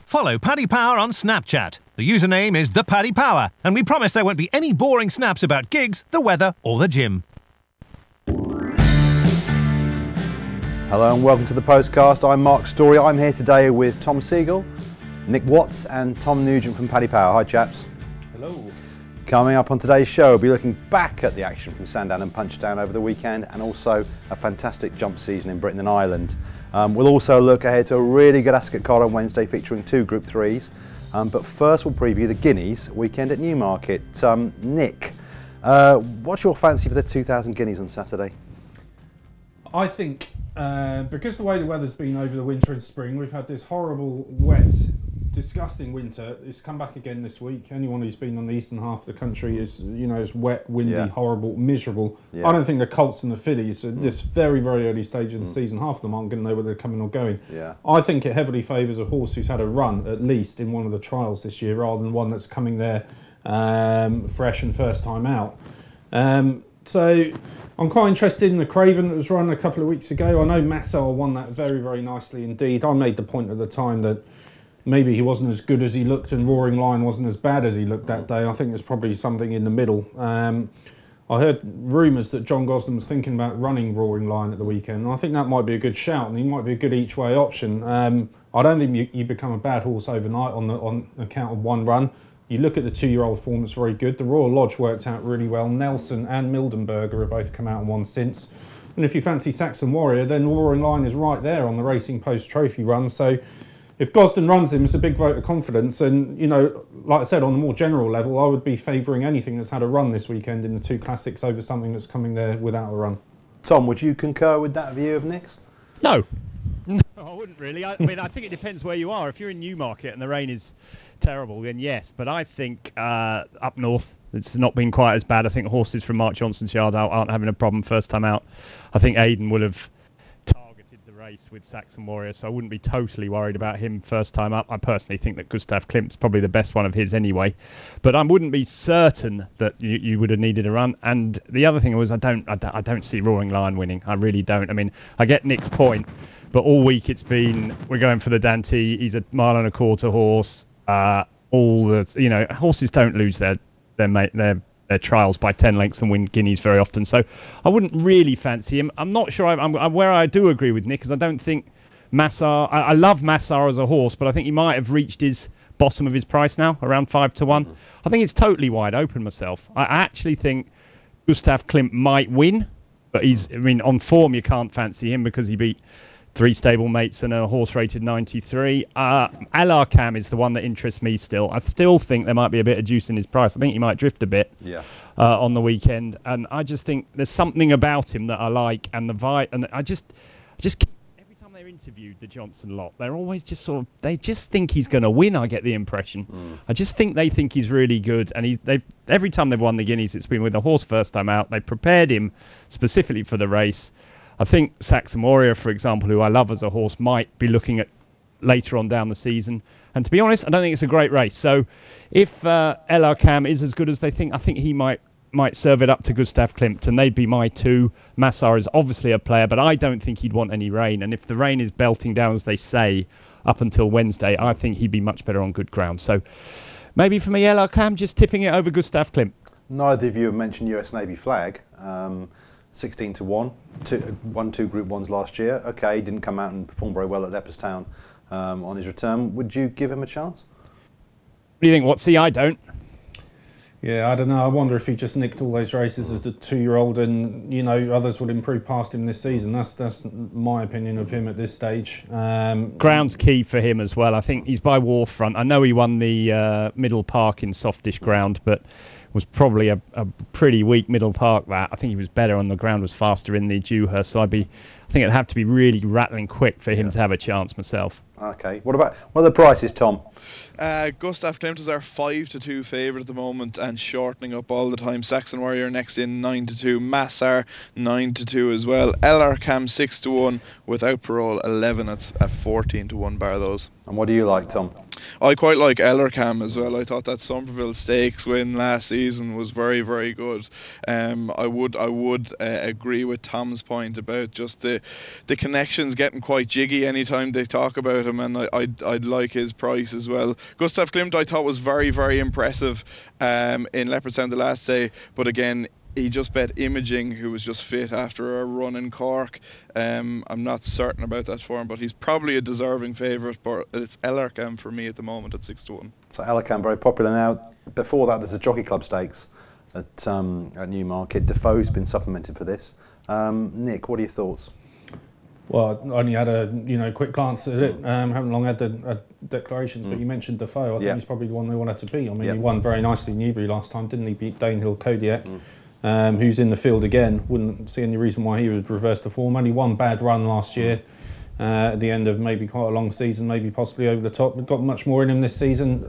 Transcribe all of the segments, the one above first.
Follow Paddy Power on Snapchat. The username is @ThePaddyPower, and we promise there won't be any boring snaps about gigs, the weather or the gym. Hello and welcome to the Postcast. I'm Mark Story. I'm here today with Tom Siegel, Nick Watts and Tom Nugent from Paddy Power. Hi chaps. Hello. Coming up on today's show, we'll be looking back at the action from Sandown and Punchestown over the weekend, and also a fantastic jump season in Britain and Ireland. We'll also look ahead to a really good Ascot card on Wednesday featuring 2 Group 3s. But first we'll preview the Guineas weekend at Newmarket. Nick, what's your fancy for the 2,000 Guineas on Saturday? I think because the way the weather's been over the winter and spring, we've had this horrible, wet, disgusting winter. It's come back again this week. Anyone who's been on the eastern half of the country is, it's wet, windy, horrible, miserable. I don't think the Colts and the Fillies at this very, very early stage of the season, half of them aren't going to know whether they're coming or going. I think it heavily favours a horse who's had a run, at least, in one of the trials this year, rather than one that's coming there fresh and first time out. So I'm quite interested in the Craven that was run a couple of weeks ago. I know Massar won that very, very nicely indeed. I made the point at the time that maybe he wasn't as good as he looked and Roaring Lion wasn't as bad as he looked that day. I think there's probably something in the middle. I heard rumours that John Gosden was thinking about running Roaring Lion at the weekend, and I think that might be a good shout, and he might be a good each-way option. I don't think you become a bad horse overnight on account of one run. You look at the 2-year-old form, it's very good. The Royal Lodge worked out really well. Nelson and Mildenberger have both come out and won since. And if you fancy Saxon Warrior, then Roaring Lion is right there on the Racing Post Trophy run. So if Gosden runs him, it's a big vote of confidence. And, like I said, on a more general level, I would be favouring anything that's had a run this weekend in the 2 classics over something that's coming there without a run. Tom, would you concur with that view of Nick's? No, I wouldn't really. I mean, I think it depends where you are. If you're in Newmarket and the rain is terrible, then yes. But I think up north, it's not been quite as bad. I think horses from Mark Johnson's yard aren't having a problem first time out. I think Aidan will have targeted the race with Saxon Warrior, so I wouldn't be totally worried about him first time up. I personally think that Gustav Klimt's probably the best one of his anyway, but I wouldn't be certain that you would have needed a run. And the other thing was I don't see Roaring Lion winning. I really don't. I mean, I get Nick's point, but all week it's been we're going for the Dante. He's a 1.25 mile horse. All the horses don't lose their trials by 10 lengths and win Guineas very often, so I wouldn't really fancy him. I'm not sure. I'm where I do agree with Nick, because I don't think Massar. I love Massar as a horse, but I think he might have reached his bottom of his price now, around 5 to 1. I think it's totally wide open myself. I actually think Gustav Klimt might win, but on form you can't fancy him because he beat 3 stable mates and a horse rated 93. Alarcam is the one that interests me still. I still think there might be a bit of juice in his price. I think he might drift a bit on the weekend. And I just think there's something about him that I like, and the vibe. And I just every time they're interviewed, the Johnson lot, they're always just they just think he's going to win. I get the impression. I just think they think he's really good. And every time they've won the Guineas, it's been with a horse first time out. They prepared him specifically for the race. I think Saxon Warrior, for example, who I love as a horse, might be looking at later on down the season. And to be honest, I don't think it's a great race. So if Alarcam is as good as they think, I think he might serve it up to Gustav Klimt, and they'd be my 2. Massar is obviously a player, but I don't think he'd want any rain. And if the rain is belting down, as they say, up until Wednesday, I think he'd be much better on good ground. So maybe for me, Alarcam, just tipping it over Gustav Klimt. Neither of you have mentioned US Navy Flag. 16 to 1, won 2 Group 1s last year. Okay, he didn't come out and perform very well at Leopardstown on his return. Would you give him a chance? What do you think, Watsy? I don't. Yeah, I don't know. I wonder if he just nicked all those races as a 2-year-old, and others would improve past him this season. That's my opinion of him at this stage. Ground's key for him as well. I think he's by Wharffront. I know he won the Middle Park in softish ground, but was probably a pretty weak Middle Park. That I think he was better on the ground, was faster in the Dewhurst. So I think it'd have to be really rattling quick for him to have a chance myself. Okay. What are the prices, Tom? Gustav Klimt is our 5 to 2 favourite at the moment and shortening up all the time. Saxon Warrior next in 9 to 2. Massar 9 to 2 as well. Alarcam 6 to 1. Without Parole 11 at 14 to 1 bar those. And what do you like, Tom? I quite like Ellercam as well. I thought that Somerville Stakes win last season was very, very good. I would agree with Tom's point about just the connections getting quite jiggy anytime they talk about him, and I'd like his price as well. Gustav Klimt I thought was very, very impressive in Leopardstown the last day, but again, he just bet Imaging, who was just fit after a run in Cork. I'm not certain about that for him, but he's probably a deserving favourite. But it's Ellercam for me at the moment at 6-1. So Ellercam very popular now. Before that, there's a Jockey Club Stakes at Newmarket. Defoe's been supplemented for this. Nick, what are your thoughts? Well, I only had a quick glance at it. Haven't long had the declarations, but you mentioned Defoe. I think he's probably the one they wanted to beat. I mean, he won very nicely in Newbury last time, didn't he? Beat Danehill Kodiak. Who's in the field again. Wouldn't see any reason why he would reverse the form. Only one bad run last year at the end of maybe quite a long season, maybe possibly over the top. But got much more in him this season.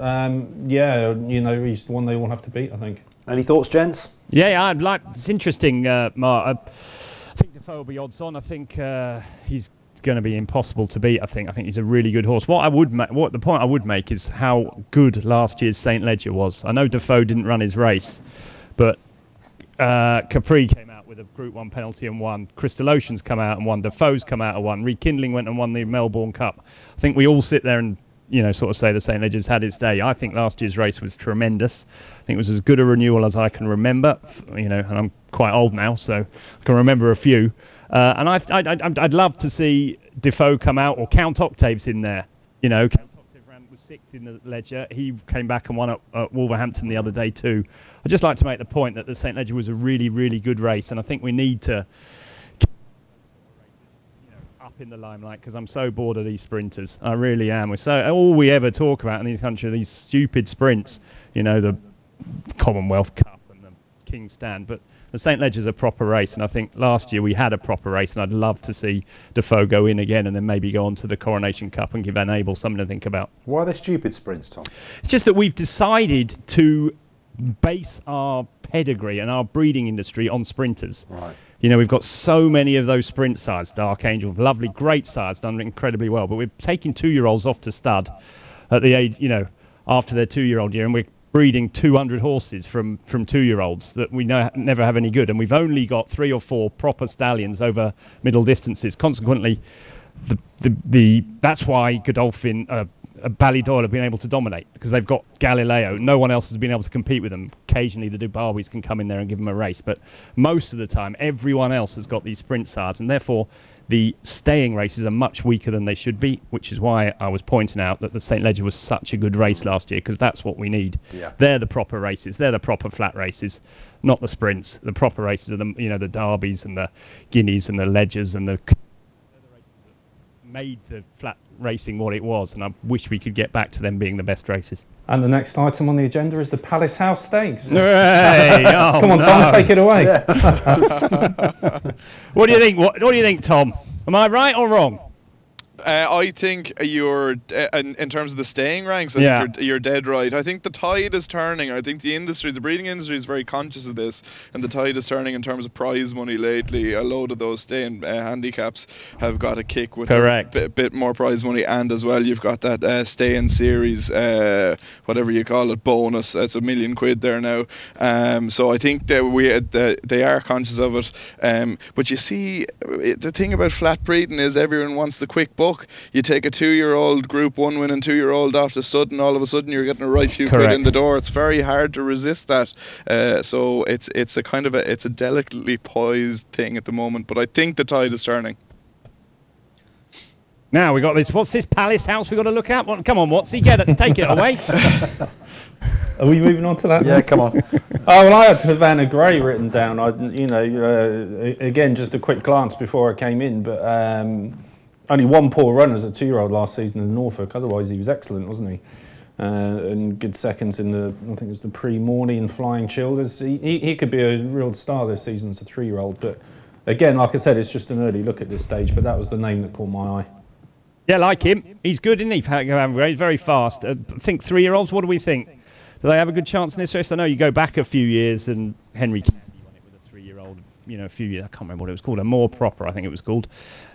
He's the one they will have to beat, I think. Any thoughts, gents? Yeah, it's interesting, Mark. I think Defoe will be odds on. I think he's going to be impossible to beat. I think he's a really good horse. The point I would make is how good last year's St. Ledger was. I know Defoe didn't run his race, but Capri came out with a Group 1 penalty and won. Crystal Ocean's come out and won. Defoe's come out and won. Rekindling went and won the Melbourne Cup. I think we all sit there and sort of say the St. Ledger's had its day. I think last year's race was tremendous. I think it was as good a renewal as I can remember. And I'm quite old now, so I can remember a few. And I'd love to see Defoe come out, or Count Octave's in there. Count Octave was 6th in the Ledger. He came back and won at Wolverhampton the other day too. I'd just like to make the point that the St. Ledger was a really, really good race, and I think we need to keep races up in the limelight, because I'm so bored of these sprinters. I really am. All we ever talk about in this country are these stupid sprints, the Commonwealth Cup and the King's Stand, but the St. Ledger's a proper race, and I think last year we had a proper race, and I'd love to see Defoe go in again and then maybe go on to the Coronation Cup and give Van Abel something to think about. Why are they stupid sprints, Tom? It's just that we've decided to base our pedigree and our breeding industry on sprinters. Right. We've got so many of those sprint sires. Dark Angel, lovely, great sires, done incredibly well, but we're taking 2-year-olds off to stud at the age, after their 2-year-old year, and we're breeding 200 horses from 2-year-olds that we never have any good, and we've only got 3 or 4 proper stallions over middle distances. Consequently, that's why Godolphin, Ballydoyle have been able to dominate, because they've got Galileo. No one else has been able to compete with them. Occasionally the Dubawis can come in there and give them a race, but most of the time everyone else has got these sprint sires, and therefore the staying races are much weaker than they should be, which is why I was pointing out that the St. Ledger was such a good race last year, because that's what we need. Yeah. They're the proper races. They're the proper flat races, not the sprints. The proper races are the Derbies and the Guineas and the Ledgers and the races that made the flat racing what it was, and I wish we could get back to them being the best races. And the next item on the agenda is the Palace House Stakes. Hey, come on, no. Tom, take it away. What do you think? What do you think, Tom? Am I right or wrong? I think you're, in terms of the staying ranks, I think you're dead right. I think the tide is turning. I think the breeding industry is very conscious of this, and the tide is turning in terms of prize money lately. A load of those staying handicaps have got a kick with a bit more prize money, and as well you've got that stay-in series, whatever you call it, bonus. It's £1 million there now. So I think that they are conscious of it. But you see, the thing about flat breeding is everyone wants the quick buck. You take a 2-year-old Group 1 winning 2-year-old off the sudden, all of a sudden you're getting a right few quid in the door. It's very hard to resist that. So it's a delicately poised thing at the moment, but I think the tide is turning. Now we got this. What's this Palace House we got to look at? Come on, Watsy, take it away. Are we moving on to that? Yeah, come on. I had Havana Grey written down. Again, just a quick glance before I came in, but only one poor run as a 2-year-old last season in Norfolk. Otherwise, he was excellent, wasn't he? And good seconds in I think it was the Pre-Morning and Flying Childers. He could be a real star this season as a 3-year-old. But again, like I said, it's just an early look at this stage. But that was the name that caught my eye. Yeah, like him. He's good, isn't he? He's very fast. I think 3-year-olds, what do we think? Do they have a good chance in this race? I know you go back a few years and Henry Candy won it with a 3-year-old a few years. I can't remember what it was called. A More Proper, I think it was called.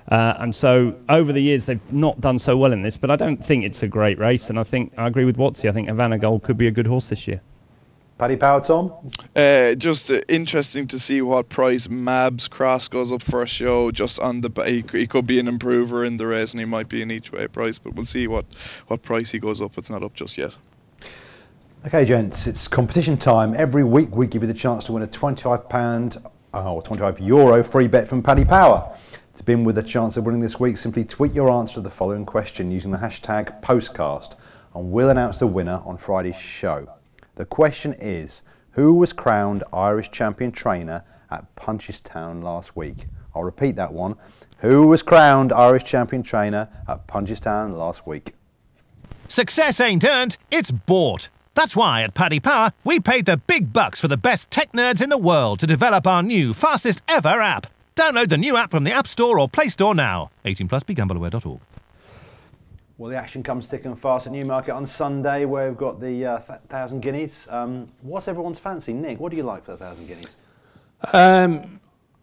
And so over the years, they've not done so well in this, but I don't think it's a great race. And I agree with Watsy. I think Havana Gold could be a good horse this year. Paddy Power, Tom? Just interesting to see what price Mab's Cross goes up for a show. Just on the he could be an improver in the race, and he might be an each way price. But we'll see what price he goes up. It's not up just yet. Okay, gents, it's competition time. Every week we give you the chance to win a £25 or €25 free bet from Paddy Power. To be in with a chance of winning this week, simply tweet your answer to the following question using the hashtag Postcast, and we'll announce the winner on Friday's show. The question is, who was crowned Irish champion trainer at Punchestown last week? I'll repeat that one. Who was crowned Irish champion trainer at Punchestown last week? Success ain't earned, it's bought. That's why at Paddy Power, we paid the big bucks for the best tech nerds in the world to develop our new, fastest ever app. Download the new app from the App Store or Play Store now. 18+, begambleaware.org. Well, the action comes thick and fast at Newmarket on Sunday, where we've got the 1,000 guineas. What's everyone's fancy? Nick, what do you like for the 1,000 guineas?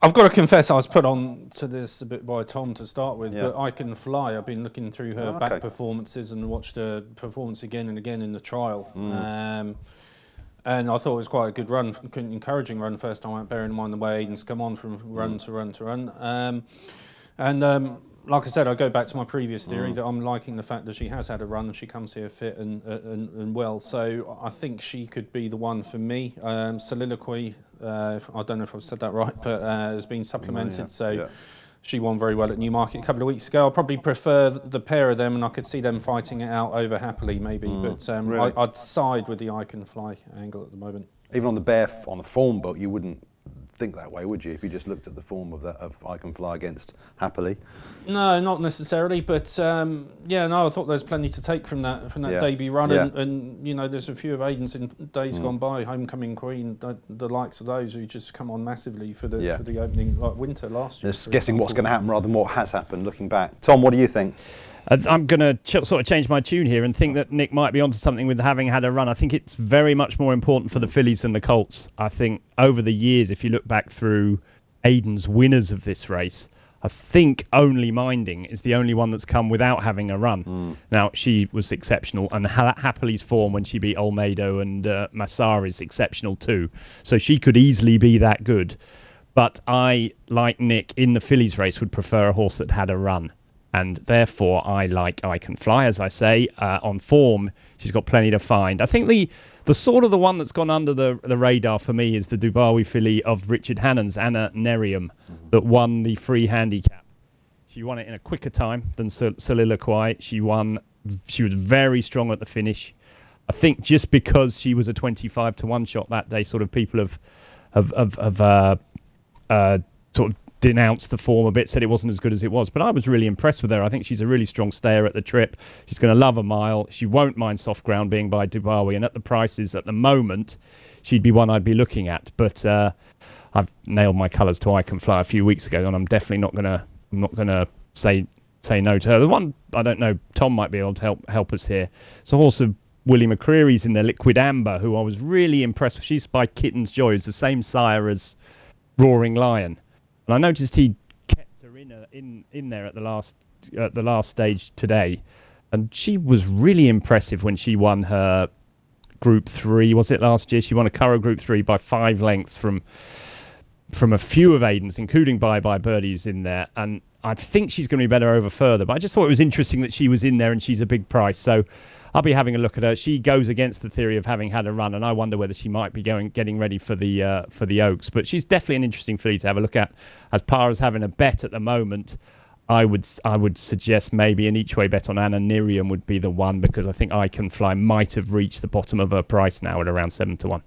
I've got to confess, I was put on to this a bit by Tom to start with, but I Can Fly. I've been looking through her back performances and watched her performance again and again in the trial. And I thought it was quite a good run, encouraging run first time out, bearing in mind the way Aidan's come on from run to run to run. Like I said, I go back to my previous theory that I'm liking the fact that she has had a run and she comes here fit and well. So I think she could be the one for me. Soliloquy, I don't know if I've said that right, but has been supplemented. She won very well at Newmarket a couple of weeks ago. I probably prefer the pair of them, and I could see them fighting it out over Happily maybe. But really? I'd side with the I Can Fly angle at the moment. Even on the form book, you wouldn't think that way, would you, if you just looked at the form of I Can Fly against Happily? No, not necessarily, but I thought there's plenty to take from that debut run, and there's a few of Aidan's in days gone by, Homecoming Queen, the likes of those who just come on massively for the opening winter last year. Just guessing what's going to happen rather than what has happened looking back. Tom, what do you think? I'm going to sort of change my tune here and think that Nick might be onto something with having had a run. I think it's very much more important for the fillies than the colts. I think over the years, if you look back through Aidan's winners of this race, I think Only Minding is the only one that's come without having a run. Now, she was exceptional, and Happy's form when she beat Olmedo and Massar is exceptional too. So she could easily be that good. But I, like Nick, in the fillies race, would prefer a horse that had a run. And therefore, I like I Can Fly, as I say. On form, she's got plenty to find. I think the sort of the one that's gone under the radar for me is the Dubawi filly of Richard Hannon's, Anna Nerium, that won the free handicap. She won it in a quicker time than Soliloquy. She was very strong at the finish. I think just because she was a 25-1 shot that day, sort of people have sort of denounced the form a bit, said it wasn't as good as it was. But I was really impressed with her. I think she's a really strong stayer at the trip. She's going to love a mile. She won't mind soft ground being by Dubawi. And at the prices at the moment, she'd be one I'd be looking at. But I've nailed my colours to I Can Fly a few weeks ago, and I'm definitely not going to say no to her. The one, I don't know, Tom might be able to help us here. It's a horse of Willie McCreary's in there, Liquid Amber, who I was really impressed with. She's by Kitten's Joy. It's the same sire as Roaring Lion. And I noticed he kept her in there at the last stage today, and she was really impressive when she won her Group 3. Was it last year? She won a Curragh Group 3 by 5 lengths from a few of Aidan's, including Bye Bye Birdie, who's in there. And I think she's going to be better over further. But I just thought it was interesting that she was in there, and she's a big price. So I'll be having a look at her. She goes against the theory of having had a run, and I wonder whether she might be getting ready for the Oaks. But she's definitely an interesting filly to have a look at. As far as having a bet at the moment, I would suggest maybe an each way bet on Anna Nerium would be the one, because I think I Can Fly might have reached the bottom of her price now at around 7-1.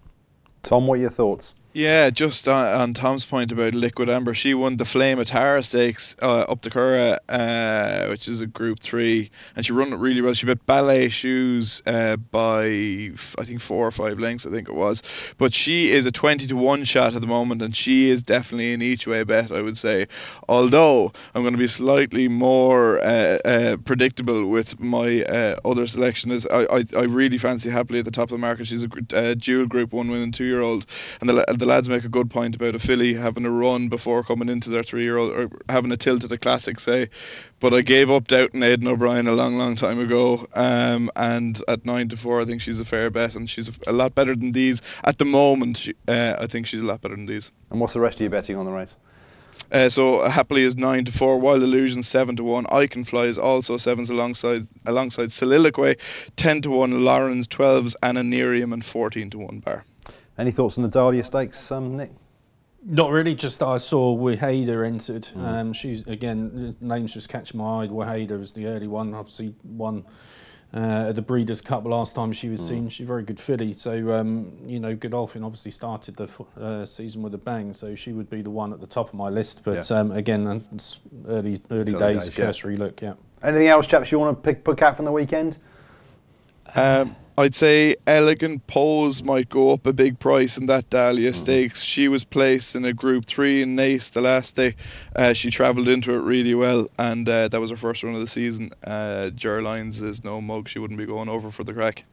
Tom, what are your thoughts? Yeah, just on Tom's point about Liquid Amber, she won the Flame of Tara Stakes up to Curragh, which is a Group 3, and she run it really well. She bet Ballet Shoes by, I think, 4 or 5 lengths, I think it was. But she is a 20-1 shot at the moment, and she is definitely an each way bet, I would say. Although I'm going to be slightly more predictable with my other selection. I really fancy Happily at the top of the market. She's a dual Group 1 winning 2-year-old, and the the lads make a good point about a filly having a run before coming into their 3-year-old, or having a tilt at the Classic, say. But I gave up doubting Aidan O'Brien a long time ago, and at 9-4 I think she's a fair bet, and she's a lot better than these at the moment. I think she's a lot better than these. And what's the rest of you betting on the race? So Happily is 9-4, Wild Illusion 7-1, I Can Fly is also 7s alongside Soliloquy, 10-1 Lawrence, 12s Ananerium, and 14-1 Bar. Any thoughts on the Dahlia Stakes, Nick? Not really, just I saw Waheda entered. She's, again, names just catch my eye. Waheda was the early one, obviously won at the Breeders' Cup last time she was seen. She's a very good filly. So, you know, Godolphin obviously started the season with a bang, so she would be the one at the top of my list. But again, it's early days, cursory look, Anything else, chaps, you want to pick out from the weekend? I'd say Elegant Pose might go up a big price in that Dahlia Stakes. She was placed in a Group 3 in Naas the last day. She travelled into it really well, and that was her first run of the season. Gerlines is no mug. She wouldn't be going over for the crack.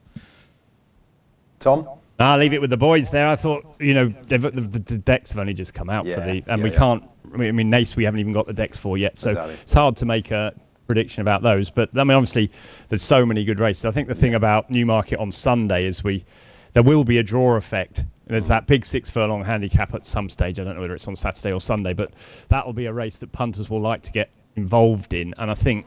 Tom? I'll leave it with the boys there. I thought, you know, the decks have only just come out for the... And we can't... I mean, Naas we haven't even got the decks for yet, so it's hard to make a prediction about those. But I mean, obviously there's so many good races. I think the thing about Newmarket on Sunday is there will be a draw effect. There's that big 6 furlong handicap at some stage. I don't know whether it's on Saturday or Sunday, but that'll be a race that punters will like to get involved in. And I think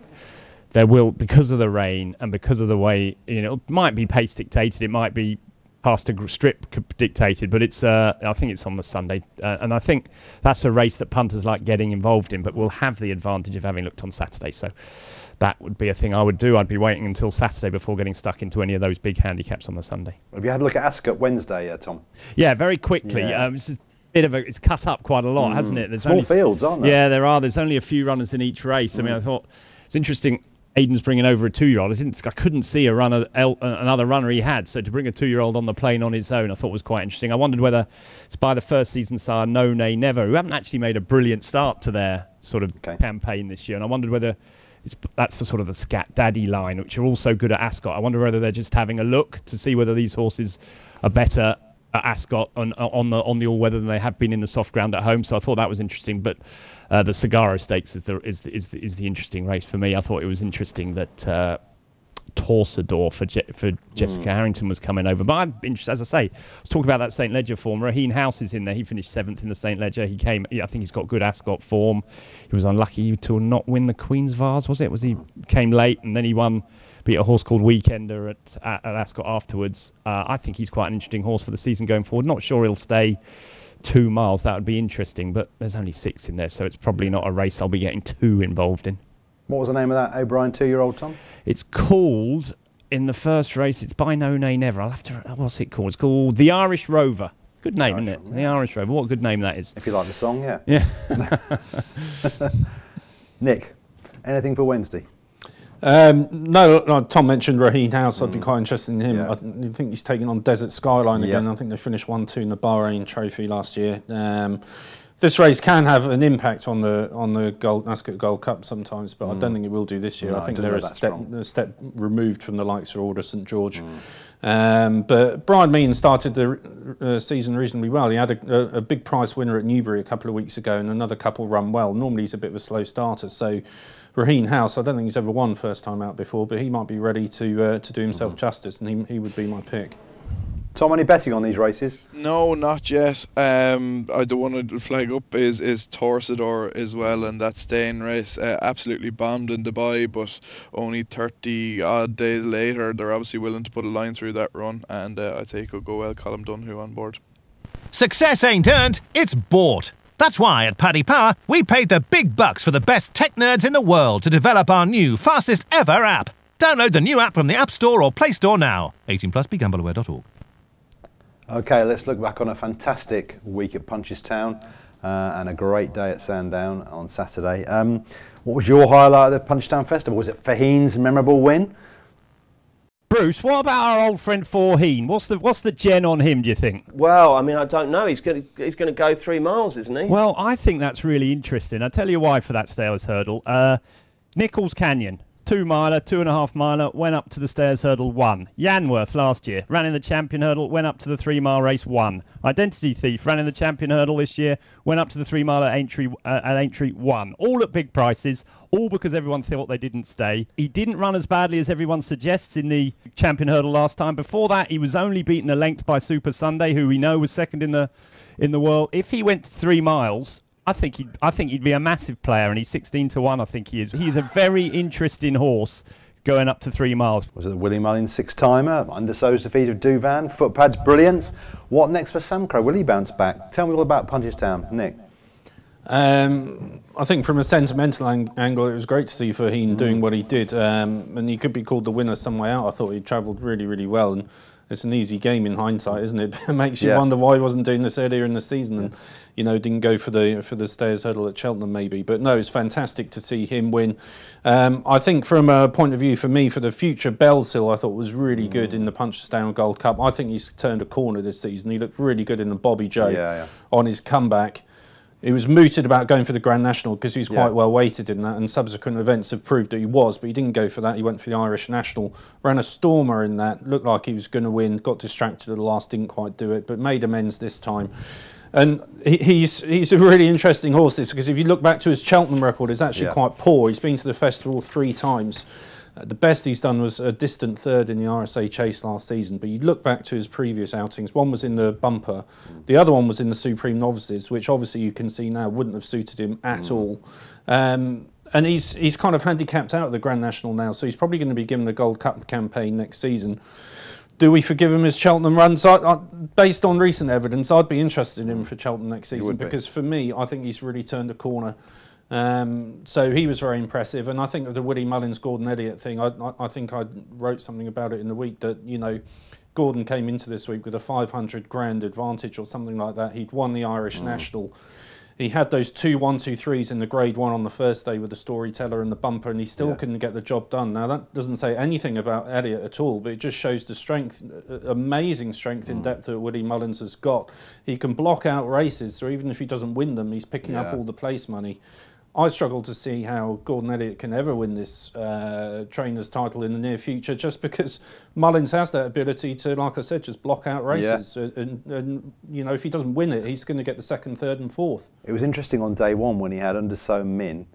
there will, because of the rain and because of the way, you know, it might be pace dictated, it might be past a strip dictated, but it's I think it's on the Sunday, and I think that's a race that punters like getting involved in, but will have the advantage of having looked on Saturday. So that would be a thing I would do. I'd be waiting until Saturday before getting stuck into any of those big handicaps on the Sunday. Have you had a look at Ascot Wednesday, Tom? Yeah, very quickly. It's cut up quite a lot, hasn't it? There's small fields, aren't there? Yeah, there are. There's only a few runners in each race. I mean, I thought it's interesting. Aidan's bringing over a 2-year-old. I couldn't see another runner he had. So to bring a 2-year-old on the plane on his own, I thought was quite interesting. I wondered whether it's by the first season sire No Nay Never, who haven't actually made a brilliant start to their sort of campaign this year. And I wondered whether that's the sort of the Scat Daddy line, which are also good at Ascot. I wonder whether they're just having a look to see whether these horses are better at Ascot on the all-weather than they have been in the soft ground at home. So I thought that was interesting. But the Sagaro Stakes is the interesting race for me. I thought it was interesting that Torsador for Jessica Harrington was coming over. But I'm interested, as I say, I was talking about that St. Ledger form. Raheen House is in there. He finished 7th in the St. Ledger. I think he's got good Ascot form. He was unlucky to not win the Queen's Vase, was it? He came late and then he beat a horse called Weekender at Ascot afterwards. I think he's quite an interesting horse for the season going forward. Not sure he'll stay 2 miles. That would be interesting, but there's only 6 in there, so it's probably not a race I'll be getting too involved in. What was the name of that O'Brien 2-year-old, Tom? It's called, in the first race, it's by No Nay Never. I'll have to... What's it called? It's called The Irish Rover. Good name, isn't it? The Irish Rover. What a good name that is. If you like the song, yeah. Yeah. Nick, anything for Wednesday? No, Tom mentioned Raheen House. I'd be quite interested in him. I think he's taking on Desert Skyline again. I think they finished 1-2 in the Bahrain Trophy last year. This race can have an impact on the Ascot Gold Cup sometimes, but I don't think it will do this year. No, I think they're a step removed from the likes of Order St George. But Brian Mean started the season reasonably well. He had a big prize winner at Newbury a couple of weeks ago, and another couple run well. Normally he's a bit of a slow starter, so Raheen House, I don't think he's ever won first time out before, but he might be ready to do himself justice, and he would be my pick. Tom, any betting on these races? No, not yet. The one I'd flag up is Torsador as well, and that staying race absolutely bombed in Dubai, but only 30 odd days later they're obviously willing to put a line through that run, and I'd say it could go well. Colm Dunhu on board. Success ain't earned, it's bought. That's why at Paddy Power we paid the big bucks for the best tech nerds in the world to develop our new fastest ever app. Download the new app from the App Store or Play Store now. 18+, begambleaware.org. Okay, let's look back on a fantastic week at Punchestown and a great day at Sandown on Saturday. What was your highlight of the Punchestown Festival? Was it Faheen's memorable win? Bruce, what about our old friend Faheen? What's the gen on him, do you think? Well, I mean, I don't know. He's going to go 3 miles, isn't he? Well, I think that's really interesting. I'll tell you why for that Stales hurdle. Nichols Canyon. 2-miler, 2.5-miler, went up to the Stairs Hurdle, won. Yanworth last year ran in the Champion Hurdle, went up to the 3-mile race, won. Identity Thief ran in the Champion Hurdle this year, went up to the 3-miler at Aintree, won. All at big prices, all because everyone thought they didn't stay. He didn't run as badly as everyone suggests in the Champion Hurdle last time. Before that, he was only beaten a length by Super Sunday, who we know was second in the world. If he went 3 miles, I think he'd be a massive player, and he's 16-1. I think he is. He's a very interesting horse going up to 3 miles. Was it the Willie Mullins 6-timer? Undersow's defeat of Douvan, Footpad's brilliance. What next for Samcro? Will he bounce back? Tell me all about Punchestown, Nick. I think from a sentimental angle, it was great to see Faheen doing what he did, and he could be called the winner some way out. I thought he travelled really, really well, and it's an easy game in hindsight, isn't it? It makes you wonder why he wasn't doing this earlier in the season, and didn't go for the Stairs Hurdle at Cheltenham maybe. But no, it's fantastic to see him win. I think from a point of view for me for the future, Bellshill I thought was really good in the Punchestown Gold Cup. I think he's turned a corner this season. He looked really good in the Bobby J on his comeback. He was mooted about going for the Grand National because he was quite well weighted in that, and subsequent events have proved that he was, but he didn't go for that. He went for the Irish National, ran a stormer in that, looked like he was going to win, got distracted at the last, didn't quite do it, but made amends this time. And he's a really interesting horse, this, because if you look back to his Cheltenham record, it's actually quite poor. He's been to the festival 3 times. The best he's done was a distant third in the RSA Chase last season, but you look back to his previous outings, one was in the Bumper, the other one was in the Supreme Novices, which obviously you can see now wouldn't have suited him at all. And he's kind of handicapped out of the Grand National now, so he's probably going to be given a Gold Cup campaign next season. Do we forgive him his Cheltenham runs? Based on recent evidence, I'd be interested in him for Cheltenham next season, because for me, I think he's really turned a corner. So he was very impressive, and I think of the Willie Mullins Gordon Elliott thing, I think I wrote something about it in the week that Gordon came into this week with a 500 grand advantage or something like that. He'd won the Irish National. He had those 2 1-2-3s in the Grade 1 on the first day with the Storyteller and the Bumper, and he still couldn't get the job done. Now that doesn't say anything about Elliott at all, but it just shows the strength, amazing strength in depth that Willie Mullins has got. He can block out races, so even if he doesn't win them, he's picking up all the place money. I struggle to see how Gordon Elliott can ever win this trainer's title in the near future, just because Mullins has that ability to, like I said, just block out races. And if he doesn't win it, he's going to get the 2nd, 3rd and 4th. It was interesting on day 1 when he had Undersow, Min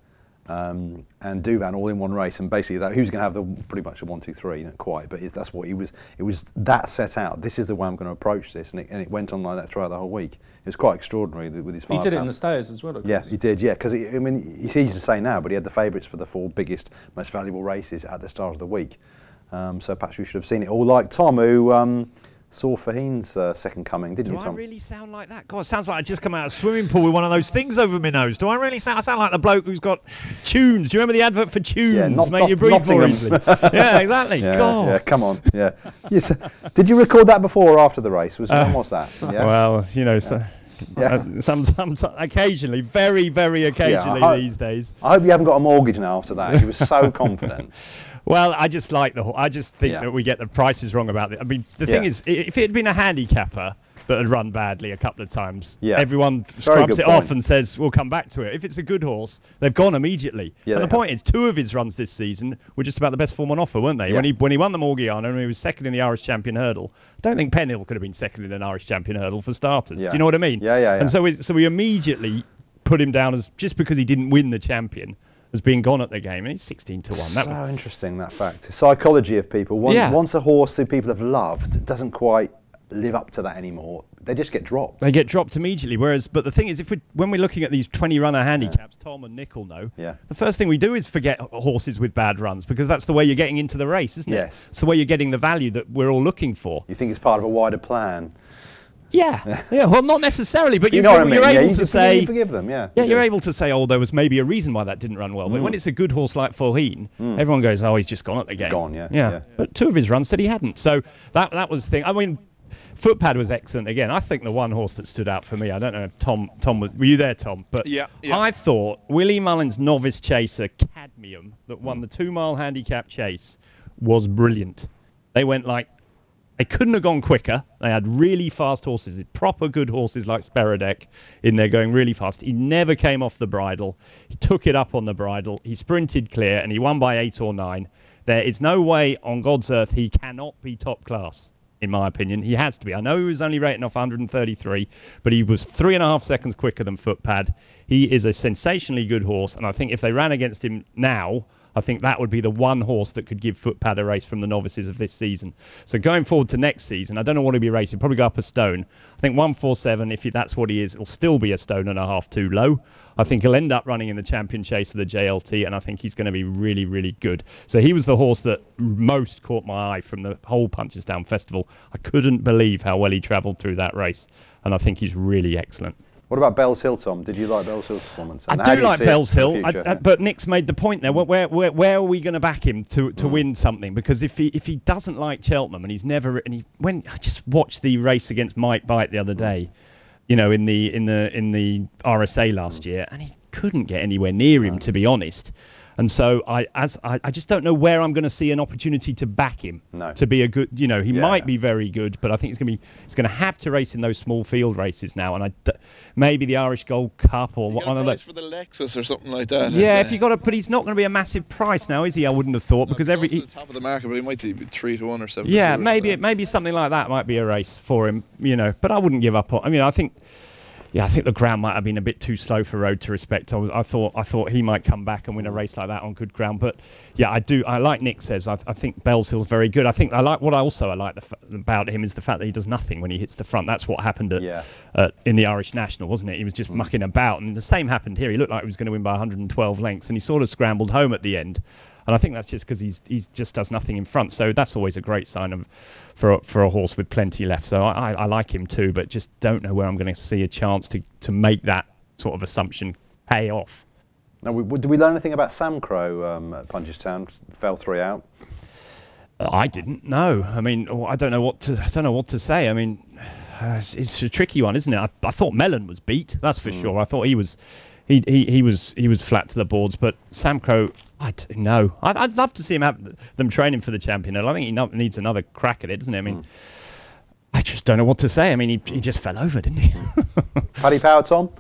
and Douvan all in one race, and basically that he was going to have pretty much a 1-2-3, not quite, but that's what he was. It was that set out. This is the way I'm going to approach this, and it went on like that throughout the whole week. It was quite extraordinary with his. He did it in the Stairs as well. Of course. Yeah, he did. Yeah, because it's easy to say now, but he had the favourites for the 4 biggest, most valuable races at the start of the week. So perhaps we should have seen it all, like Tom, who saw Faheen's second coming, didn't you, Tom? Do I really sound like that? God, it sounds like I just come out of a swimming pool with one of those things over my nose. Do I really sound? I sound like the bloke who's got tunes. Do you remember the advert for tunes? Yeah, make you breathe more easily. Yeah, exactly. God. Yeah, come on. Yeah. Yes. Did you record that before or after the race? When was that? Yeah. Well, some occasionally, very, very occasionally these days. I hope you haven't got a mortgage now after that. He was so confident. Well, I just think that we get the prices wrong about it. I mean, the thing is, if it had been a handicapper that had run badly a couple of times, everyone scrubs it off and says, we'll come back to it. If it's a good horse, they've gone immediately. Yeah, and the point is, 2 of his runs this season were just about the best form on offer, weren't they? Yeah. When he won the Morgiana and he was second in the Irish Champion Hurdle, I don't think Penhill could have been second in an Irish Champion Hurdle for starters. Yeah. Do you know what I mean? Yeah. And so we immediately put him down as, just because he didn't win the Champion, as being gone at the game, and he's 16-1. So interesting, that fact. Psychology of people. Once a horse who people have loved doesn't quite live up to that anymore, they just get dropped. They get dropped immediately. But the thing is, when we're looking at these 20-runner handicaps, Tom and Nick will know, the first thing we do is forget horses with bad runs, because that's the way you're getting into the race, isn't it? It's the way you're getting the value that we're all looking for. You think it's part of a wider plan? Yeah. Well, not necessarily, but you're able to say, forgive them. You're able to say, there was maybe a reason why that didn't run well. But when it's a good horse like Faheen, everyone goes, he's just gone at the game. Gone, yeah. But 2 of his runs said he hadn't. So that was the thing. I mean, Footpad was excellent again. I think the one horse that stood out for me, I don't know if Tom were you there, Tom? But I thought Willie Mullins' novice chaser Cadmium that won the 2-mile handicap chase was brilliant. They went like They couldn't have gone quicker. They had really fast horses, proper good horses like Speradek in there going really fast. He never came off the bridle. He took it up on the bridle. He sprinted clear and he won by 8 or 9. There is no way on God's earth he cannot be top class, in my opinion. He has to be. I know he was only rating off 133, but he was 3.5 seconds quicker than Footpad. He is a sensationally good horse, and I think if they ran against him now, I think that would be the one horse that could give Footpad a race from the novices of this season. So going forward to next season, I don't know what he'll be rated. Probably go up a stone. I think 147, if that's what he is, it'll still be a stone and a half too low. I think he'll end up running in the champion chase of the JLT, and I think he's going to be really, really good. So he was the horse that most caught my eye from the whole Punchestown Festival. I couldn't believe how well he travelled through that race, and I think he's really excellent. What about Bell's Hill, Tom? Did you like Bell's Hill's performance? I do like Bell's Hill, but Nick's made the point there. Where are we going to back him to win something? Because if he doesn't like Cheltenham and he's never, and I just watched the race against Mike Bite the other day, in the RSA last year, and he couldn't get anywhere near him, to be honest. And so I just don't know where I'm going to see an opportunity to back him to be a good. He might be very good, but I think he's going to have to race in those small field races now, and maybe the Irish Gold Cup or one of those for the Lexus or something like that. Yeah, if you got but he's not going to be a massive price now, is he? I wouldn't have thought because at the top of the market, but he might be 3 to 1 or 7. Yeah, maybe something like that might be a race for him. But I wouldn't give up on. I think the ground might have been a bit too slow for Road to Respect. I thought he might come back and win a race like that on good ground. But yeah, I like Nick says. I think Bell's Hill's very good. I think I like about him is the fact that he does nothing when he hits the front. That's what happened in the Irish National, wasn't it? He was just mucking about, and the same happened here. He looked like he was going to win by 112 lengths, and he sort of scrambled home at the end. And I think that's just because he just does nothing in front. So that's always a great sign for a horse with plenty left. So I like him too, but just don't know where I'm going to see a chance to make that sort of assumption pay off. Now, did we learn anything about Samcro at Punchestown? Fell 3 out. I didn't know. I don't know what to say. It's a tricky one, isn't it? I thought Mellon was beat. That's for sure. I thought he was flat to the boards, but Samcro, I don't know. I'd love to see him have them training for the champion. I think he needs another crack at it, doesn't he? I just don't know what to say. He just fell over, didn't he? Paddy Power, Tom?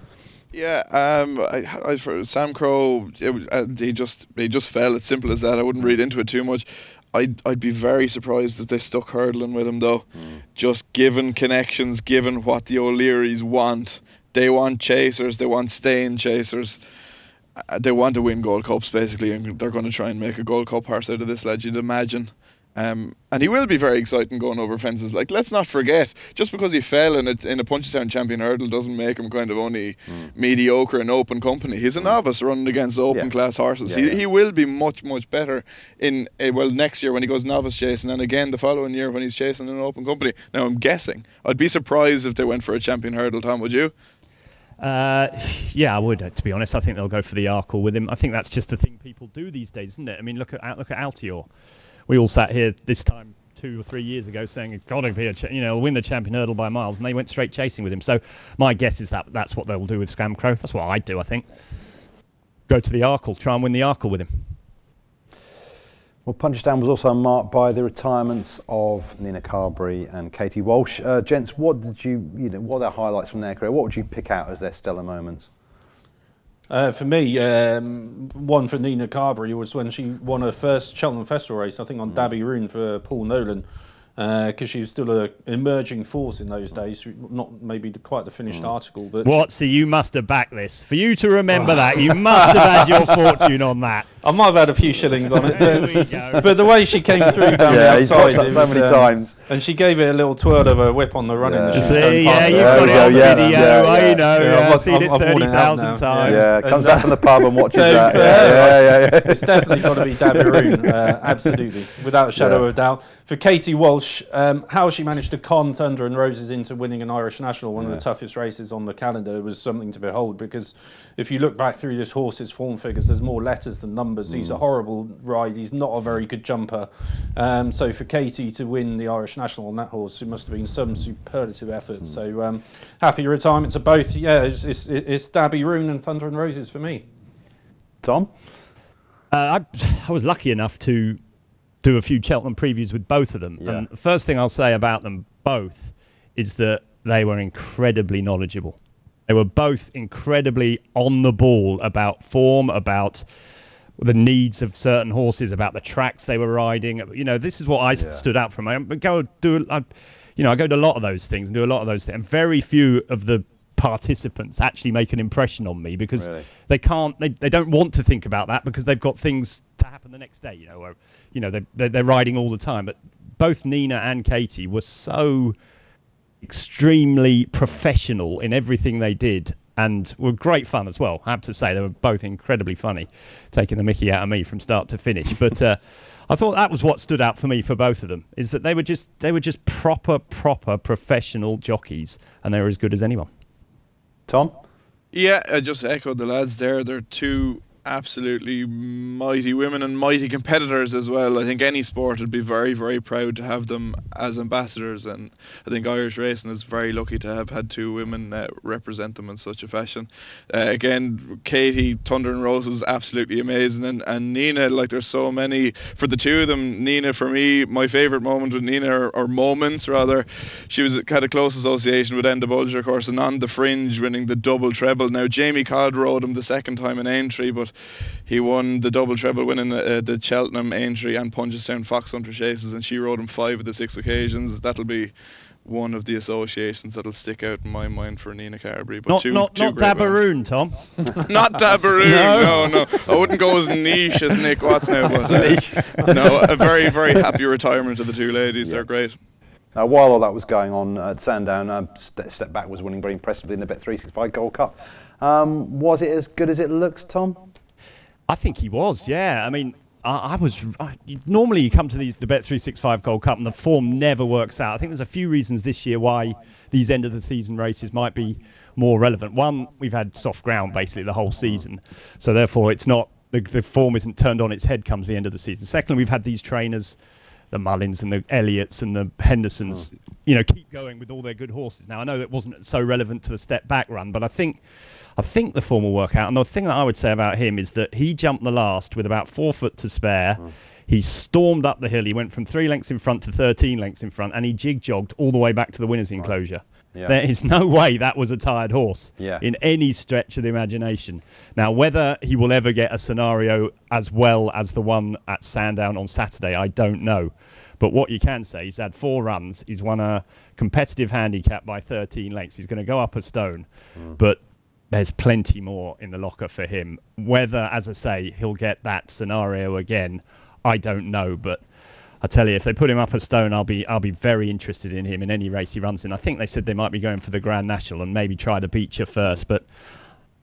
Yeah, for Samcro, he just fell. It's simple as that. I wouldn't read into it too much. I'd be very surprised if they stuck hurdling with him though. Just given connections, given what the O'Learys want. They want chasers, they want staying chasers. They want to win Gold Cups basically, and they're going to try and make a Gold Cup horse out of this lad, you'd imagine. And he will be very exciting going over fences. Like, let's not forget, just because he fell in a Punchestown champion hurdle doesn't make him kind of only mediocre in open company. He's a novice running against open class horses. He will be much, much better in next year when he goes novice chasing, and again the following year when he's chasing in open company. Now I'm guessing. I'd be surprised if they went for a champion hurdle, Tom, would you? Yeah, I would. To be honest, I think they'll go for the Arkle with him. I think that's just the thing people do these days, isn't it? Look at Altior. We all sat here this time 2 or 3 years ago saying it's got to be win the champion hurdle by miles, and they went straight chasing with him. So my guess is that's what they'll do with Samcro. That's what I'd do. I think go to the Arkle, try and win the Arkle with him. Well, Punchestown was also marked by the retirements of Nina Carberry and Katie Walsh. Gents, what are their highlights from their career? What would you pick out as their stellar moments? For me, one for Nina Carberry was when she won her first Cheltenham Festival race, I think on Dabby Rune for Paul Nolan, because she was still an emerging force in those days. Not maybe quite the finished article, but what? So you must have backed this. For you to remember that, you must have had your fortune on that. I might have had a few shillings on it, but the way she came through down the outside, he's so many times, and she gave it a little twirl of her whip on the running. You've got it on video. I know. I've seen it 30,000 times. Yeah, comes back from the pub and watches that. It's definitely got to be Dabby Rune, absolutely, without a shadow of a doubt. For Katie Walsh, how she managed to con Thunder and Roses into winning an Irish National, one of the toughest races on the calendar, was something to behold. Because if you look back through this horse's form figures, there's more letters than numbers. He's a horrible ride. He's not a very good jumper. So for Katie to win the Irish National on that horse, it must have been some superlative effort. So happy retirement to both. Yeah, it's Dabby Rune and Thunder and Roses for me. Tom? I was lucky enough to do a few Cheltenham previews with both of them. Yeah. And the first thing I'll say about them both is that they were incredibly knowledgeable. They were both incredibly on the ball about form, about the needs of certain horses, about the tracks they were riding. You know, this is what I stood out from. I go to a lot of those things and do a lot of those things. And very few of the participants actually make an impression on me because they don't want to think about that because they've got things to happen the next day. They're riding all the time. But both Nina and Katie were so extremely professional in everything they did and were great fun as well. I have to say they were both incredibly funny, taking the mickey out of me from start to finish. But I thought that was what stood out for me for both of them, is that they were just proper professional jockeys, and they were as good as anyone. Tom? Yeah, I just echoed the lads there. They're two absolutely mighty women and mighty competitors as well. I think any sport would be very, very proud to have them as ambassadors, and I think Irish racing is very lucky to have had two women represent them in such a fashion. Again, Katie, Thunder and Rose was absolutely amazing, and Nina, like there's so many for the two of them. Nina, for me, my favourite moment with Nina, or moments rather, she had a close association with Enda Bulger, of course, and on the fringe winning the double treble. Now Jamie Codd rode him the second time in Aintree, but he won the double treble, winning the Cheltenham, Aintree and Punchestown Fox Hunter chases, and she rode him 5 of the 6 occasions. That'll be one of the associations that'll stick out in my mind for Nina Carberry. But not Dabaroon, Tom. Not Dabaroon, no. I wouldn't go as niche as Nick Watts now, but no, a very, very happy retirement to the two ladies. Yeah. They're great. Now, while all that was going on at Sandown, Step Back was winning very impressively in the Bet365 Gold Cup. Was it as good as it looks, Tom? I think he was, yeah. I mean, normally you come to the Bet365 Gold Cup and the form never works out. I think there's a few reasons this year why these end of the season races might be more relevant. One, we've had soft ground basically the whole season, so therefore it's not the form isn't turned on its head comes the end of the season. Secondly, we've had these trainers, the Mullins and the Elliots and the Hendersons, keep going with all their good horses. Now I know that wasn't so relevant to the Step Back run, but I think the form will work out. And the thing that I would say about him is that he jumped the last with about 4 foot to spare. He stormed up the hill. He went from 3 lengths in front to 13 lengths in front, and he jig-jogged all the way back to the winner's enclosure. Yeah. There is no way that was a tired horse in any stretch of the imagination. Now, whether he will ever get a scenario as well as the one at Sandown on Saturday, I don't know. But what you can say, he's had 4 runs. He's won a competitive handicap by 13 lengths. He's going to go up a stone. But there's plenty more in the locker for him. Whether, as I say, he'll get that scenario again, I don't know. But I tell you, if they put him up a stone, I'll be very interested in him in any race he runs in. I think they said they might be going for the Grand National and maybe try the Beecher first. But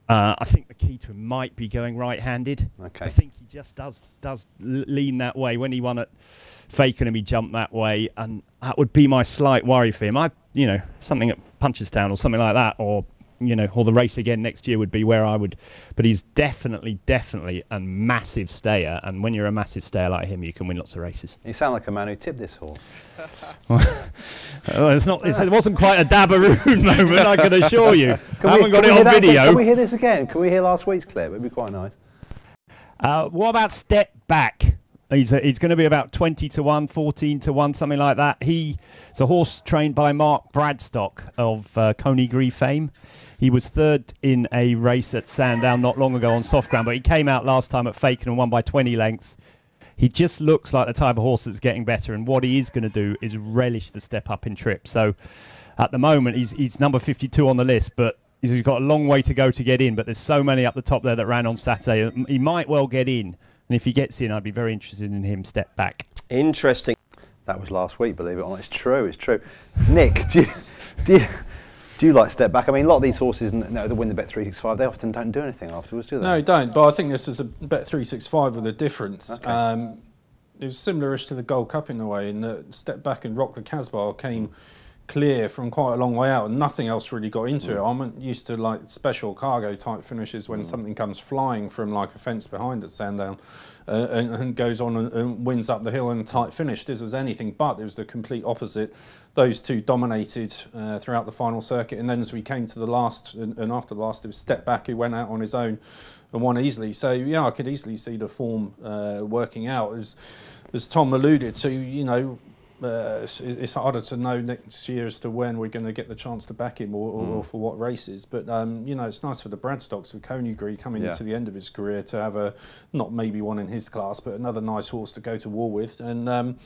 I think the key to him might be going right-handed. Okay. I think he just does lean that way. When he won at Fakenham, he jumped that way, and that would be my slight worry for him. Something at Punchestown or something like that, or the race again next year would be where I would. But he's definitely a massive stayer, and when you're a massive stayer like him, you can win lots of races. You sound like a man who tipped this horse. It wasn't quite a Dabaroon moment, I can assure you. I haven't got it on video. Can we hear this again? Can we hear last week's clip? It'd be quite nice. What about Step Back? He's going to be about 20 to 1, 14 to 1, something like that. He's a horse trained by Mark Bradstock of Coney fame. He was 3rd in a race at Sandown not long ago on soft ground, but he came out last time at Fakenham and won by 20 lengths. He just looks like the type of horse that's getting better, and what he is going to do is relish the step up in trip. So at the moment, he's number 52 on the list, but he's got a long way to go to get in, but there's so many up the top there that ran on Saturday. He might well get in, and if he gets in, I'd be very interested in him Step Back. Interesting. That was last week, believe it or not. It's true. Nick, do you like Step Back? I mean, a lot of these horses that win the Bet365, they often don't do anything afterwards, do they? No, they don't. But I think this is a Bet365 with a difference. Okay. It was similar-ish to the Gold Cup in a way, in that Step Back and Rock the Casbah came clear from quite a long way out, and nothing else really got into it. I'm used to like special cargo type finishes when something comes flying from like a fence behind at Sandown and goes on and wins up the hill in a tight finish. This was anything but. It was the complete opposite. Those two dominated throughout the final circuit, and then as we came to the last, and after the last, it was Step Back who went out on his own and won easily. So yeah, I could easily see the form working out. as Tom alluded to, you know, it's harder to know next year as to when we're going to get the chance to back him or for what races. But, you know, it's nice for the Bradstocks with Coneygree coming into the end of his career to have not maybe one in his class, but another nice horse to go to war with. And,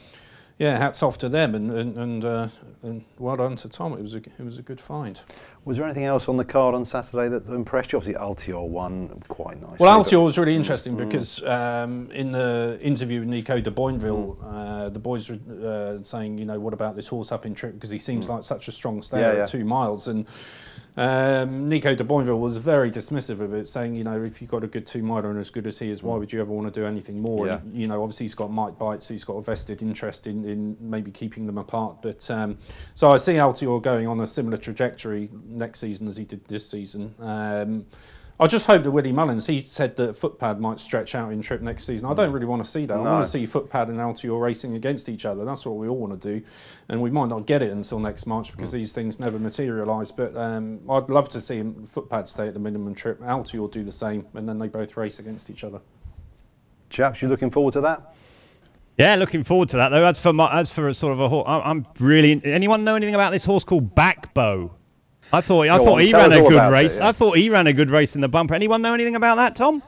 yeah, hats off to them and well done to Tom. It was a good find. Was there anything else on the card on Saturday that impressed you? Obviously, Altior won quite nicely. Well, Altior was really interesting because in the interview with Nico de Boinville, the boys were saying, you know, what about this horse up in trip? Because he seems like such a strong stayer at 2 miles. And Nico de Boinville was very dismissive of it, saying, you know, if you've got a good 2 miler and as good as he is, why would you ever want to do anything more? Yeah. And, you know, obviously he's got Mike Bites, so he's got a vested interest in maybe keeping them apart. But so I see Altior going on a similar trajectory next season as he did this season. I just hope that Willie Mullins, he said that Footpad might stretch out in trip next season. I don't really want to see that. I want to see Footpad and Altior racing against each other. That's what we all want to do. And we might not get it until next March because these things never materialise. But I'd love to see Footpad stay at the minimum trip, Altior do the same, and then they both race against each other. Chaps, you looking forward to that? Yeah, looking forward to that though. As for a sort of a horse, I'm really. Anyone know anything about this horse called Backbow? I thought he ran a good race. I thought he ran a good race in the bumper. Anyone know anything about that, Tom?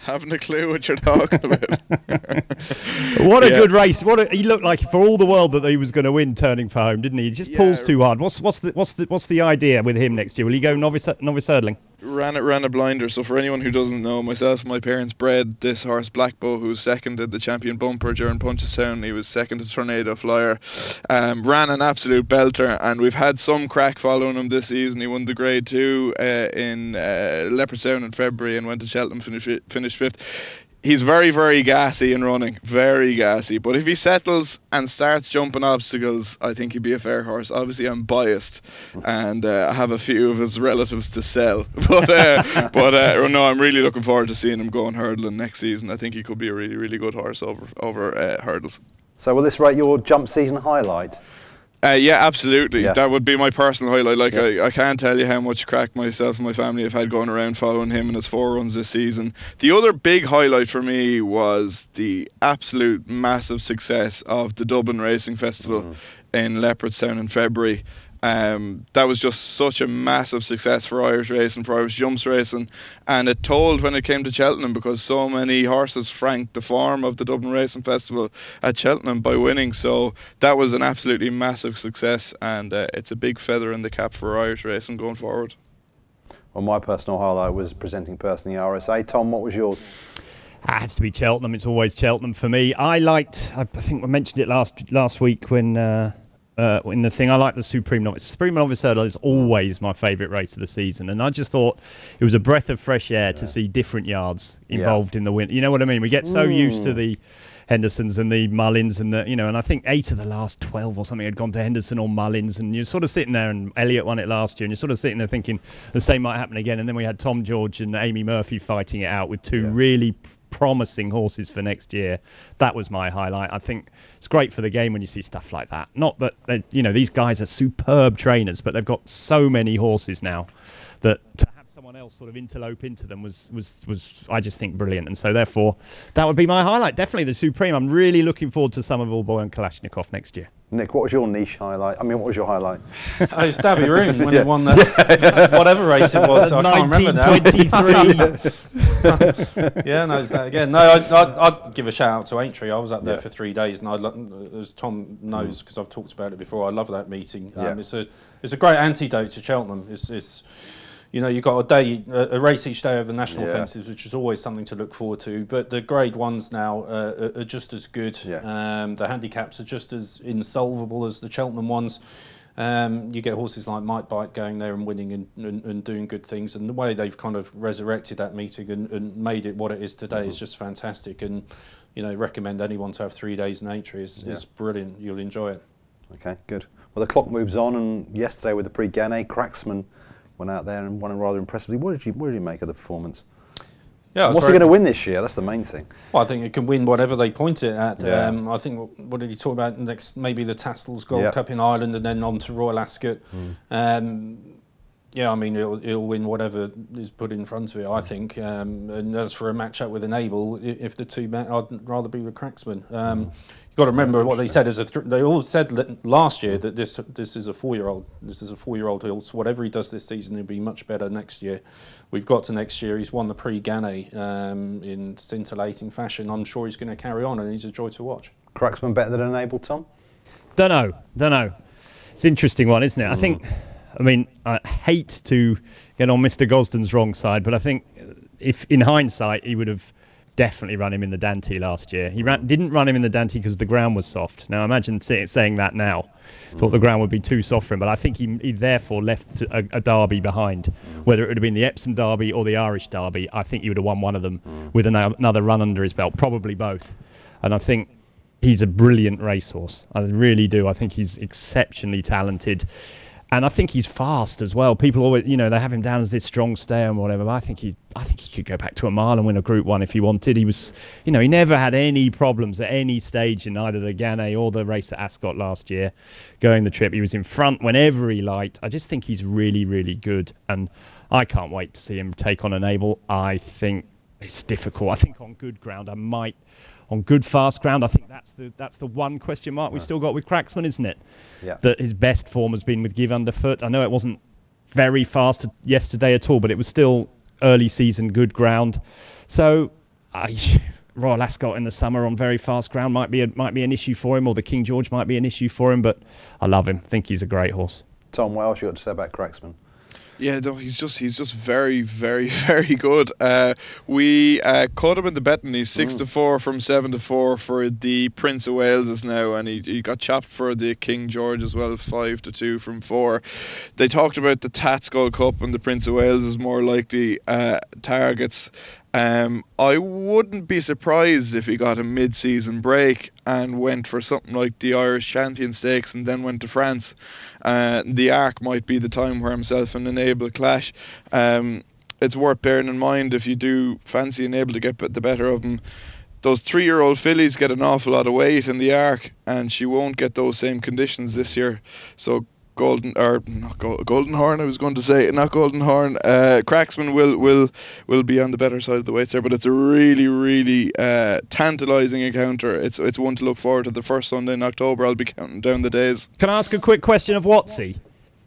Haven't a clue what you're talking about. What a good race! He looked like for all the world that he was going to win, turning for home, didn't he? He just pulls too hard. What's the idea with him next year? Will he go novice hurdling? Ran a blinder. So for anyone who doesn't know, myself and my parents bred this horse Blackbow, who's second at the champion bumper during Punchestown. He was second to Tornado Flyer. Ran an absolute belter, and we've had some crack following him this season. He won the Grade 2 in Leopardstown in February and went to Cheltenham, finished 5th. He's very, very gassy in running, very gassy. But if he settles and starts jumping obstacles, I think he'd be a fair horse. Obviously, I'm biased, and I have a few of his relatives to sell. But no, I'm really looking forward to seeing him going hurdling next season. I think he could be a really, really good horse over hurdles. So will this rate your jump season highlight? Yeah, absolutely. Yeah. That would be my personal highlight. Like I can't tell you how much crack myself and my family have had going around following him and his 4 runs this season. The other big highlight for me was the absolute massive success of the Dublin Racing Festival in Leopardstown in February. That was just such a massive success for Irish racing, for Irish jumps racing, and it told when it came to Cheltenham because so many horses franked the form of the Dublin Racing Festival at Cheltenham by winning. So that was an absolutely massive success, and it's a big feather in the cap for Irish racing going forward. Well, my personal highlight was presenting person the RSA. Tom, what was yours? It has to be Cheltenham. It's always Cheltenham for me. I think I mentioned it last week when in the thing. I like the Supreme Novice. Supreme Novice Hurdle is always my favourite race of the season, and I just thought it was a breath of fresh air to see different yards involved in the win. You know what I mean? We get so used to the Hendersons and the Mullins and the, you know, and I think 8 of the last 12 or something had gone to Henderson or Mullins, and you're sort of sitting there, and Elliott won it last year, and you're sort of sitting there thinking the same might happen again. And then we had Tom George and Amy Murphy fighting it out with 2 really promising horses for next year. That was my highlight. I think it's great for the game when you see stuff like that. Not that you know, these guys are superb trainers, but they've got so many horses now that to have someone else sort of interlope into them was I just think brilliant. And so therefore that would be my highlight. Definitely the Supreme. I'm really looking forward to Somerville Boy and Kalashnikov next year. Nick, what was your niche highlight? I mean, what was your highlight? Oh, it's Dabby Room when he won the whatever race it was. So I can't remember now. 1923. Yeah, no, it's that again. No, I'd give a shout out to Aintree. I was up there for 3 days, and as Tom knows, because I've talked about it before, I love that meeting. It's a great antidote to Cheltenham. It's you know, you've got a race each day of the national fences, which is always something to look forward to. But the Grade 1s now are just as good. The handicaps are just as insolvable as the Cheltenham ones. You get horses like Might Bite going there and winning and doing good things. And the way they've kind of resurrected that meeting and made it what it is today is just fantastic. And, you know, recommend anyone to have 3 days in Aintree. It's brilliant. You'll enjoy it. Okay, good. Well, the clock moves on, and yesterday with the Prix Guineas, Cracksman went out there and won rather impressively. What did you make of the performance? Yeah, what's he going to win this year? That's the main thing. Well, I think it can win whatever they point it at. I think, what did he talk about next? Maybe the Tassels Gold Cup in Ireland, and then on to Royal Ascot. Yeah, I mean, it'll win whatever is put in front of it, I think. And as for a match-up with Enable, if the two met, I'd rather be with Cracksman. You've got to remember what they said. They all said last year that this is a 4-year-old. This is a 4-year-old hill. So whatever he does this season, he'll be much better next year. We've got to next year. He's won the Prix Guineas in scintillating fashion. I'm sure he's going to carry on, and he's a joy to watch. Cracksman better than Enable, Tom? Don't know. It's an interesting one, isn't it? I mean, I hate to get on Mr. Gosden's wrong side, but I think if in hindsight he would have definitely run him in the Dante last year. He didn't run him in the Dante because the ground was soft. Now imagine saying that now. Thought the ground would be too soft for him, but I think he therefore left a derby behind. Whether it would have been the Epsom Derby or the Irish Derby, I think he would have won one of them with another run under his belt, probably both. And I think he's a brilliant racehorse. I really do. I think he's exceptionally talented. And I think he's fast as well. People always, they have him down as this strong stayer and whatever. But I think he could go back to a mile and win a Group 1 if he wanted. He was, he never had any problems at any stage in either the Guineas or the race at Ascot last year, going the trip. He was in front whenever he liked. I just think he's really, really good. And I can't wait to see him take on Enable. I think it's difficult. I think on good ground, on good fast ground, I think that's the one question mark we've still got with Cracksman, isn't it? Yeah. That his best form has been with Give Underfoot. I know it wasn't very fast yesterday at all, but it was still early season good ground. So Royal Ascot in the summer on very fast ground might be an issue for him, or the King George might be an issue for him. But I love him. I think he's a great horse. Tom, what else you got to say about Cracksman? Yeah, no, he's just very, very, very good. We caught him in the betting. He's 6-4 from 7-4 for the Prince of Wales now, and he got chopped for the King George as well, 5-2 from 4. They talked about the Tatskull Cup and the Prince of Wales as more likely targets. I wouldn't be surprised if he got a mid-season break and went for something like the Irish Champion Stakes and then went to France. The Arc might be the time where himself and Enable clash. It's worth bearing in mind if you do fancy Enable to get the better of him. Those 3-year-old fillies get an awful lot of weight in the Arc, and she won't get those same conditions this year. So Golden Horn, I was going to say, not Golden Horn. Cracksman will be on the better side of the weights there, but it's a really, really tantalising encounter. It's one to look forward to. The first Sunday in October. I'll be counting down the days. Can I ask a quick question of Watsy?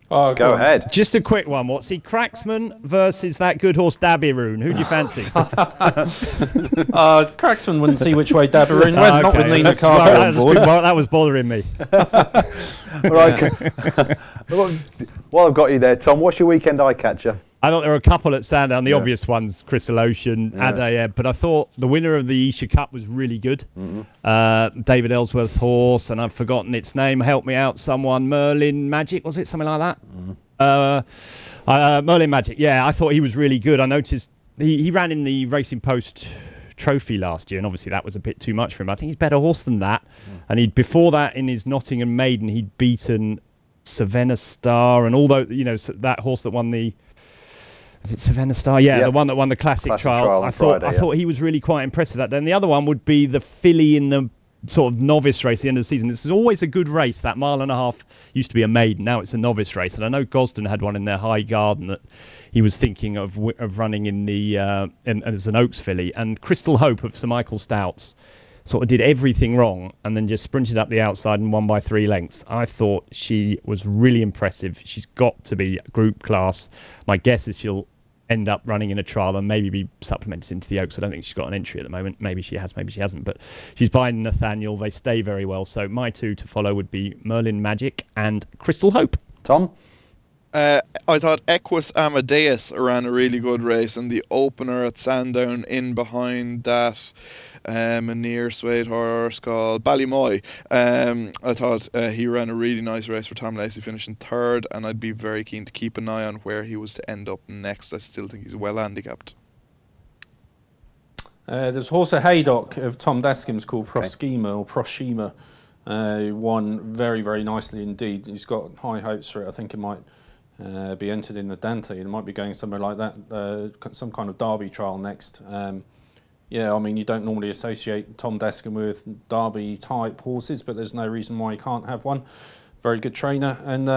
Oh, go ahead. Just a quick one, Watsy. Cracksman versus that good horse Dabiroon. Who do you fancy? Cracksman wouldn't see which way Dabiroon went, not with Nina Carter on board. That was bothering me. Right. While I've got you there, Tom, what's your weekend eye catcher? I thought there were a couple at Sandown. The obvious ones, Crystal Ocean, Adayeb. But I thought the winner of the Isha Cup was really good. David Ellsworth's horse, and I've forgotten its name. Help me out, someone. Merlin Magic, was it? Something like that? Merlin Magic, yeah. I thought he was really good. I noticed he ran in the Racing Post Trophy last year, and obviously that was a bit too much for him. I think he's a better horse than that. And before that, in his Nottingham Maiden, he'd beaten Savannah Star and all those, that horse that won the... Is it Savannah Star? Yeah, the one that won the Classic Trial. I thought he was really quite impressive that day. And the other one would be the filly in the sort of novice race at the end of the season. This is always a good race. That 1.5 miles used to be a maiden. Now it's a novice race. And I know Gosden had one in their High Garden that he was thinking of running in the as an Oaks filly. And Crystal Hope of Sir Michael Stout's sort of did everything wrong and then just sprinted up the outside and won by 3 lengths. I thought she was really impressive. She's got to be group class. My guess is she'll end up running in a trial and maybe be supplemented into the Oaks. I don't think she's got an entry at the moment. Maybe she has, maybe she hasn't. But she's by Nathaniel. They stay very well. So my 2 to follow would be Merlin Magic and Crystal Hope. Tom? I thought Equus Amadeus ran a really good race, and the opener at Sandown in behind that a near suede horse called Ballymoy. I thought he ran a really nice race for Tom Lacey, finishing 3rd, and I'd be very keen to keep an eye on where he was to end up next. I still think he's well handicapped. There's a horse at Haydock of Tom Daskin's called Proschema or Proshima. Won very, very nicely indeed. He's got high hopes for it. I think it might be entered in the Dante. It might be going somewhere like that, some kind of Derby trial next. Yeah, I mean, you don't normally associate Tom Daskin with Derby type horses, but there's no reason why he can't have one. very good trainer, and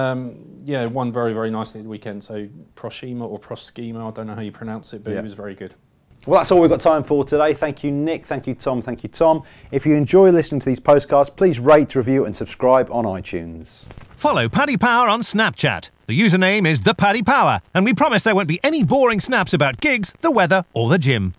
yeah, won very, very nicely at the weekend. So Proschema or Proschema, I don't know how you pronounce it, but he was very good. Well, that's all we've got time for today. Thank you, Nick. Thank you, Tom. Thank you, Tom. If you enjoy listening to these postcasts, please rate, review and subscribe on iTunes. Follow Paddy Power on Snapchat. The username is ThePaddyPower, and we promise there won't be any boring snaps about gigs, the weather or the gym.